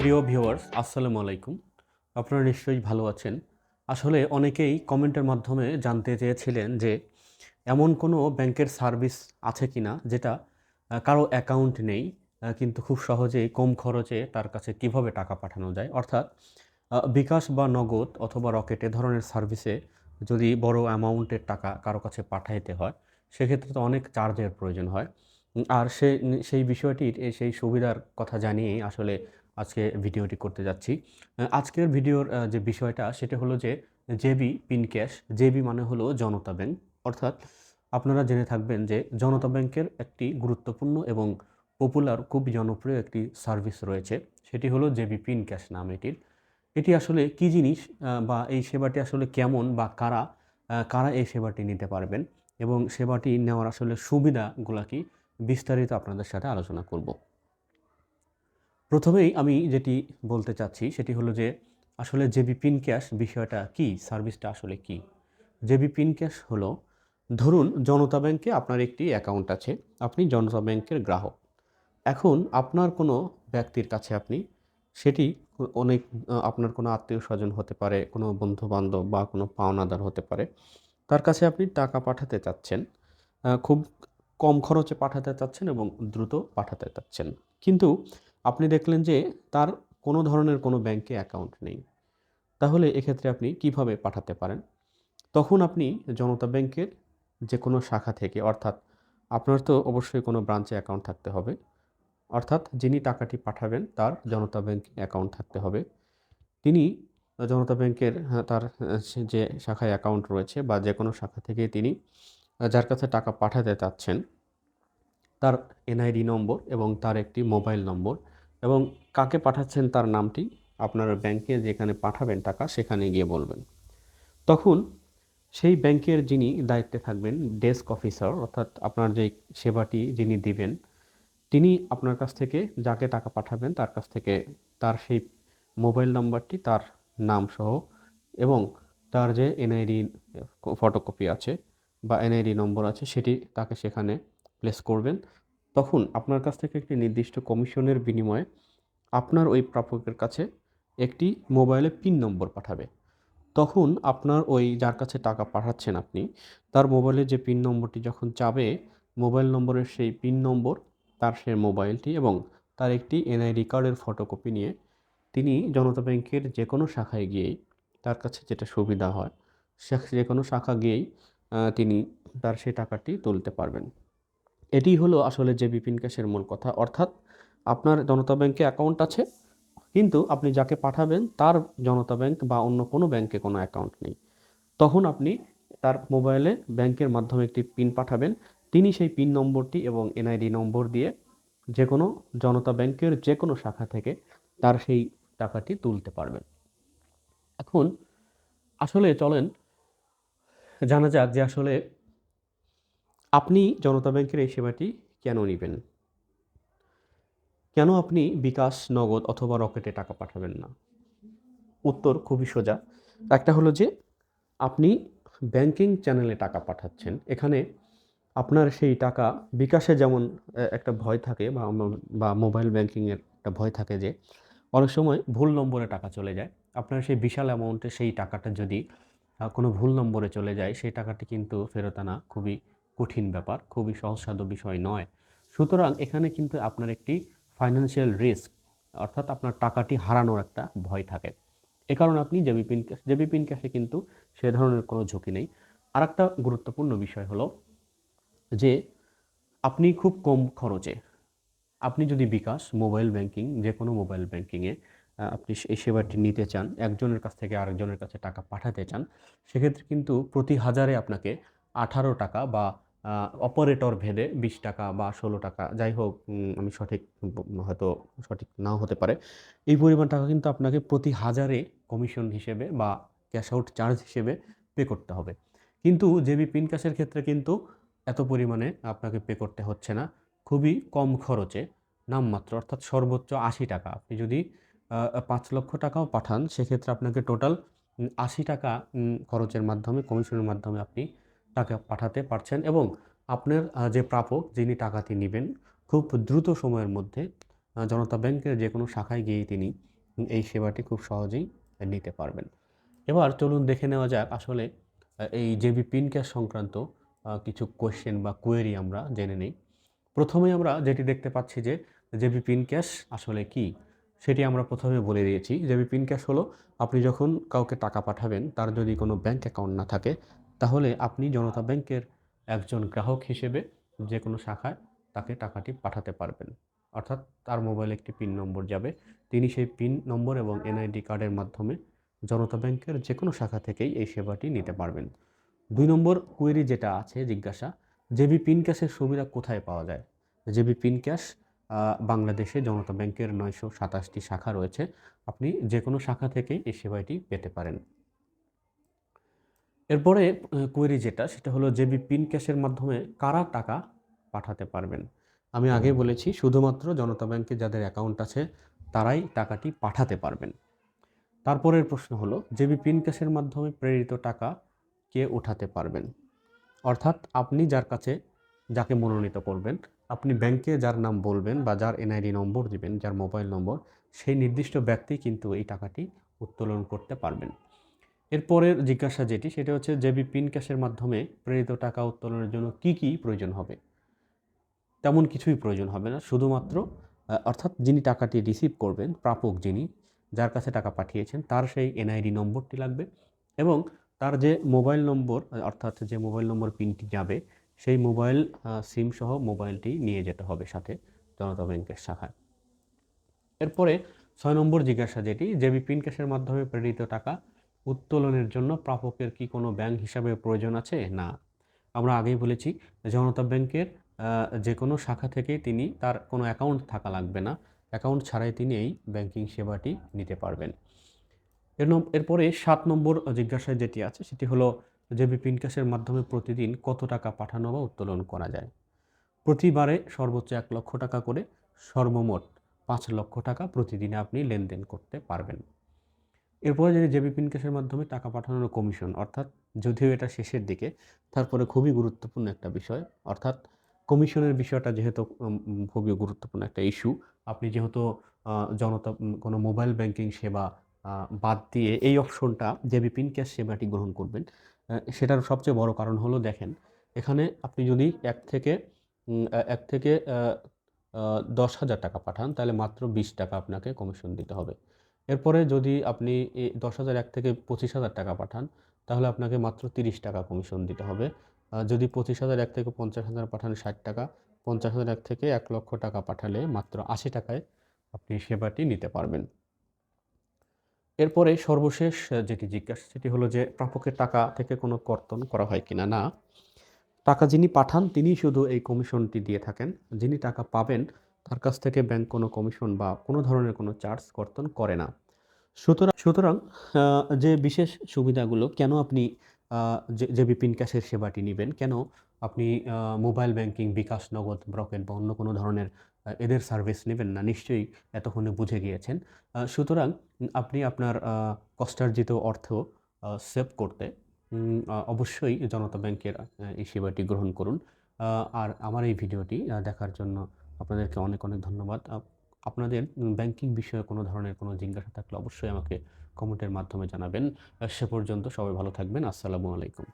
প্রিয় ভিউয়ার্স, আসসালামু আলাইকুম। আপনারা নিশ্চয়ই ভালো আছেন। আসলে অনেকেই কমেন্টের মাধ্যমে জানতে চেয়েছিলেন যে এমন কোনো ব্যাংকের সার্ভিস আছে কিনা যেটা কারো অ্যাকাউন্ট নেই, কিন্তু খুব সহজেই কম খরচে তার কাছে কিভাবে টাকা পাঠানো যায়। অর্থাৎ বিকাশ বা নগদ অথবা রকেট এ ধরনের সার্ভিসে যদি বড় অ্যামাউন্টের টাকা কারো কাছে পাঠাইতে হয়, সেক্ষেত্রে তো অনেক চার্জের প্রয়োজন হয়। আর সেই বিষয়টির সেই সুবিধার কথা জানিয়েই আসলে আজকে ভিডিওটি করতে যাচ্ছি। আজকের ভিডিওর যে বিষয়টা সেটা হলো যে জেবি পিন ক্যাশ। জেবি মানে হলো জনতা ব্যাংক। অর্থাৎ আপনারা জেনে থাকবেন যে জনতা ব্যাংকের একটি গুরুত্বপূর্ণ এবং পপুলার খুব জনপ্রিয় একটি সার্ভিস রয়েছে। সেটি হলো জেবি পিন ক্যাশ নাম এটির। এটি আসলে কী জিনিস, বা এই সেবাটি আসলে কেমন, বা কারা এই সেবাটি নিতে পারবেন এবং সেবাটি নেওয়ার আসলে সুবিধাগুলা কি, বিস্তারিত আপনাদের সাথে আলোচনা করব। প্রথমেই আমি যেটি বলতে চাচ্ছি সেটি হলো যে আসলে জেবি পিন ক্যাশ বিষয়টা কী, সার্ভিসটা আসলে কী? জেবি পিন ক্যাশ হলো, ধরুন জনতা ব্যাংকে আপনার একটি অ্যাকাউন্ট আছে, আপনি জনতা ব্যাংকের গ্রাহক। এখন আপনার কোনো ব্যক্তির কাছে আপনি সেটি অনেক আপনার কোনো আত্মীয়স্বজন হতে পারে, কোনো বন্ধু-বান্ধব বা কোনো পাওনাদার হতে পারে। তার কাছে আপনি টাকা পাঠাতে চাচ্ছেন। খুব কম খরচে পাঠাতে চাচ্ছেন এবং দ্রুত পাঠাতে চাচ্ছেন। কিন্তু আপনি দেখলেন যে তার কোনো ধরনের কোনো ব্যাংকে অ্যাকাউন্ট নেই। তাহলে এক্ষেত্রে আপনি কিভাবে পাঠাতে পারেন? তখন আপনি জনতা ব্যাংকের যেকোনো শাখা থেকে, অর্থাৎ আপনার তো অবশ্যই কোনো ব্রাঞ্চে অ্যাকাউন্ট থাকতে হবে। অর্থাৎ যিনি টাকাটি পাঠাবেন তার জনতা ব্যাংকে অ্যাকাউন্ট থাকতে হবে। তিনি জনতা ব্যাংকের তার সে যে শাখায় অ্যাকাউন্ট রয়েছে বা যেকোনো শাখা থেকে তিনি যার কাছে টাকা পাঠাতে চাচ্ছেন তার এনআইডি নম্বর এবং তার একটি মোবাইল নম্বর এবং কাকে পাঠাচ্ছেন তার নামটি আপনার ব্যাংকে যেখানে পাঠাবেন টাকা সেখানে গিয়ে বলবেন। তখন সেই ব্যাংকের যিনি দায়িত্বে থাকবেন, ডেস্ক অফিসার, অর্থাৎ আপনার যে সেবাটি যিনি দিবেন, তিনি আপনার কাছ থেকে যাকে টাকা পাঠাবেন তার কাছ থেকে তার সেই মোবাইল নাম্বারটি, তার নামসহ এবং তার যে এনআইডি ফটোকপি আছে বা এনআইডি নম্বর আছে সেটি তাকে সেখানে প্লেস করবেন। তখন আপনার কাছ থেকে একটি নির্দিষ্ট কমিশনের বিনিময়ে আপনার ওই প্রাপকের কাছে একটি মোবাইলে পিন নম্বর পাঠাবে। তখন আপনার ওই যার কাছে টাকা পাঠাচ্ছেন আপনি, তার মোবাইলে যে পিন নম্বরটি যখন যাবে, মোবাইল নম্বরের সেই পিন নম্বর, তার সে মোবাইলটি এবং তার একটি এনআইডি কার্ডের ফটোকপি নিয়ে তিনি জনতা ব্যাংকের যেকোনো শাখায় গিয়েই, তার কাছে যেটা সুবিধা হয়, যেকোনো শাখা গিয়েই তিনি তার সেই টাকাটি তুলতে পারবেন। এটিই হলো আসলে যে বিপিন ক্যাশের মূল কথা। অর্থাৎ আপনার জনতা ব্যাংকে অ্যাকাউন্ট আছে, কিন্তু আপনি যাকে পাঠাবেন তার জনতা ব্যাংক বা অন্য কোনো ব্যাংকে কোনো অ্যাকাউন্ট নেই। তখন আপনি তার মোবাইলে ব্যাংকের মাধ্যমে একটি পিন পাঠাবেন। তিনি সেই পিন নম্বরটি এবং এনআইডি নম্বর দিয়ে যেকোনো জনতা ব্যাংকের যেকোনো শাখা থেকে তার সেই টাকাটি তুলতে পারবেন। এখন আসলে চলেন জানা যাক যে আসলে আপনি জনতা ব্যাংকের এই সেবাটি কেন নিবেন? কেন আপনি বিকাশ, নগদ অথবা রকেটে টাকা পাঠাবেন না? উত্তর খুবই সোজা। একটা হলো যে আপনি ব্যাংকিং চ্যানেলে টাকা পাঠাচ্ছেন। এখানে আপনার সেই টাকা বিকাশে যেমন একটা ভয় থাকে, বা মোবাইল ব্যাংকিংয়ের একটা ভয় থাকে যে অনেক সময় ভুল নম্বরে টাকা চলে যায়। আপনার সেই বিশাল অ্যামাউন্টে সেই টাকাটা যদি কোনো ভুল নম্বরে চলে যায়, সেই টাকাটি কিন্তু ফেরত আনা খুবই কঠিন ব্যাপার, খুবই সহজসাধ্য বিষয় নয়। সুতরাং এখানে কিন্তু আপনার একটি ফাইন্যান্সিয়াল রিস্ক, অর্থাৎ আপনার টাকাটি হারানোর একটা ভয় থাকে। এ কারণে আপনি জেবি পিন ক্যাশে কিন্তু সে ধরনের কোনো ঝুঁকি নেই। আরেকটা গুরুত্বপূর্ণ বিষয় হলো যে আপনি খুব কম খরচে, আপনি যদি বিকাশ, মোবাইল ব্যাংকিং, যেকোনো মোবাইল ব্যাংকিংয়ে আপনি এই সেবাটি নিতে চান, একজনের কাছ থেকে আরেকজনের কাছে টাকা পাঠাতে চান, সেক্ষেত্রে কিন্তু প্রতি হাজারে আপনাকে ৳১৮ বা আ অপারেটর ভেদে ৳২০ বা ৳১৬, যাই হোক, আমি সঠিক হয়তো সঠিক নাও হতে পারে। এই পরিমাণ টাকা কিন্তু আপনাকে প্রতি হাজারে কমিশন হিসেবে বা ক্যাশ আউট চার্জ হিসেবে পে করতে হবে। কিন্তু জেবি পিন ক্যাশের ক্ষেত্রে কিন্তু এত পরিমাণে আপনাকে পে করতে হচ্ছে না। খুবই কম খরচে, নামমাত্র, অর্থাৎ সর্বোচ্চ ৳৮০। আপনি যদি ৳৫,০০,০০০ পাঠান, সেক্ষেত্রে আপনাকে টোটাল ৳৮০ খরচের মাধ্যমে, কমিশনের মাধ্যমে আপনি টাকা পাঠাতে পারছেন এবং আপনার যে প্রাপক, যিনি টাকাটি নিবেন, খুব দ্রুত সময়ের মধ্যে জনতা ব্যাংকের যেকোনো শাখায় গিয়েই তিনি এই সেবাটি খুব সহজেই নিতে পারবেন। এবার চলুন দেখে নেওয়া যাক আসলে এই জেবি পিন ক্যাশ সংক্রান্ত কিছু কোয়েশ্চেন বা কোয়েরি আমরা জেনে নেই। প্রথমেই আমরা যেটি দেখতে পাচ্ছি যে জেবি পিন ক্যাশ আসলে কি, সেটি আমরা প্রথমে বলে দিয়েছি। জেবি পিন ক্যাশ হলো আপনি যখন কাউকে টাকা পাঠাবেন, তার যদি কোনো ব্যাংক অ্যাকাউন্ট না থাকে, তাহলে আপনি জনতা ব্যাংকের একজন গ্রাহক হিসেবে যে কোনো শাখায় তাকে টাকাটি পাঠাতে পারবেন। অর্থাৎ তার মোবাইলে একটি পিন নম্বর যাবে। তিনি সেই পিন নম্বর এবং এনআইডি কার্ডের মাধ্যমে জনতা ব্যাংকের যে কোনো শাখা থেকেই এই সেবাটি নিতে পারবেন। ২ নম্বর কোয়েরি যেটা আছে জিজ্ঞাসা, জেবি পিন ক্যাশের সুবিধা কোথায় পাওয়া যায়? জেবি পিন ক্যাশ বাংলাদেশে জনতা ব্যাংকের ৯২৭টি শাখা রয়েছে। আপনি যে কোনো শাখা থেকেই এই সেবাটি পেতে পারেন। এরপরে কোয়েরি যেটা সেটা হলো জেবি পিন ক্যাশের মাধ্যমে কারা টাকা পাঠাতে পারবেন? আমি আগেই বলেছি শুধুমাত্র জনতা ব্যাংকে যাদের অ্যাকাউন্ট আছে তারাই টাকাটি পাঠাতে পারবেন। তারপরের প্রশ্ন হলো জেবি পিন ক্যাশের মাধ্যমে প্রেরিত টাকা কে উঠাতে পারবেন? অর্থাৎ আপনি যার কাছে যাকে মনোনীত করবেন, আপনি ব্যাংকে যার নাম বলবেন বা যার এনআইডি নম্বর দিবেন, যার মোবাইল নম্বর, সেই নির্দিষ্ট ব্যক্তি কিন্তু এই টাকাটি উত্তোলন করতে পারবেন। এরপরের জিজ্ঞাসা যেটি সেটা হচ্ছে জেবি পিন ক্যাশের মাধ্যমে প্রেরিত টাকা উত্তোলনের জন্য কি প্রয়োজন হবে? তেমন কিছুই প্রয়োজন হবে না। শুধুমাত্র অর্থাৎ যিনি টাকাটি রিসিভ করবেন, প্রাপক যিনি, যার কাছে টাকা পাঠিয়েছেন, তার সেই এনআইডি নম্বরটি লাগবে এবং তার যে মোবাইল নম্বর অর্থাৎ যে মোবাইল নম্বর পিনটি যাবে, সেই মোবাইল সিম সহ মোবাইলটি নিয়ে যেতে হবে সাথে জনতা ব্যাংকের শাখায়। এরপরে ৬ নম্বর জিজ্ঞাসা যেটি, জেবি পিন ক্যাশের মাধ্যমে প্রেরিত টাকা উত্তোলনের জন্য প্রাপকের কি কোনো ব্যাংক হিসাবে প্রয়োজন আছে? না। আমরা আগেই বলেছি জনতা ব্যাংকের যে কোনো শাখা থেকে তিনি তার কোনো অ্যাকাউন্ট থাকা লাগবে না। অ্যাকাউন্ট ছাড়াই তিনি এই ব্যাংকিং সেবাটি নিতে পারবেন। এরপরে ৭ নম্বর জিজ্ঞাসায় যেটি আছে সেটি হলো জেবি পিন ক্যাশের মাধ্যমে প্রতিদিন কত টাকা পাঠানো বা উত্তোলন করা যায়? প্রতিবারে সর্বোচ্চ ১ লক্ষ টাকা করে, সর্বমোট ৫ লক্ষ টাকা প্রতিদিনে আপনি লেনদেন করতে পারবেন। এরপরে যদি জেবি পিন ক্যাশের মাধ্যমে টাকা পাঠানোর কমিশন, অর্থাৎ যদিও এটা শেষের দিকে, তারপরে খুবই গুরুত্বপূর্ণ একটা বিষয়, অর্থাৎ কমিশনের বিষয়টা যেহেতু খুবই গুরুত্বপূর্ণ একটা ইস্যু। আপনি যেহেতু কোনো মোবাইল ব্যাংকিং সেবা বাদ দিয়ে এই অপশনটা জেবি পিন ক্যাশ সেবাটি গ্রহণ করবেন, সেটার সবচেয়ে বড় কারণ হলো দেখেন, এখানে আপনি যদি ১ থেকে ১০,০০০ টাকা পাঠান তাহলে মাত্র ২০ টাকা আপনাকে কমিশন দিতে হবে। এরপরে যদি আপনি ১০,০০০ থেকে ২৫,০০০ টাকা পাঠান, তাহলে আপনাকে মাত্র ৩০ টাকা কমিশন দিতে হবে। যদি ২৫,০০০ থেকে ৫০,০০০ পাঠান ৬০ টাকা, ৫০,০০০ থেকে ১,০০,০০০ টাকা পাঠালে মাত্র ৮০ টাকায় আপনি সেবাটি নিতে পারবেন। এরপরে সর্বশেষ যেটি জিজ্ঞাসা সেটি হলো যে প্রাপকের টাকা থেকে কোনো কর্তন করা হয় কিনা? না। টাকা যিনি পাঠান তিনিই শুধু এই কমিশনটি দিয়ে থাকেন। যিনি টাকা পাবেন তার কাছ থেকে ব্যাংক কোনো কমিশন বা কোনো ধরনের কোনো চার্জ কর্তন করে না। সুতরাং যে বিশেষ সুবিধাগুলো কেন আপনি জেবি পিন ক্যাশের সেবাটি নিবেন? কেন আপনি মোবাইল ব্যাংকিং, বিকাশ, নগদ, রকেট বা অন্য কোনো ধরনের এদের সার্ভিস নিবেন না? নিশ্চয়ই এতক্ষণে বুঝে গিয়েছেন। সুতরাং আপনি আপনার কষ্টার্জিত অর্থ সেভ করতে অবশ্যই জনতা ব্যাংকের এই সেবাটি গ্রহণ করুন। আর আমার এই ভিডিওটি দেখার জন্য আপনাদেরকে অনেক ধন্যবাদ। আপনাদের ব্যাংকিং বিষয়ে কোনো ধরনের কোনো জিজ্ঞাসা থাকলে অবশ্যই আমাকে কমেন্টের মাধ্যমে জানাবেন। সে পর্যন্ত সবাই ভালো থাকবেন। আসসালামু আলাইকুম।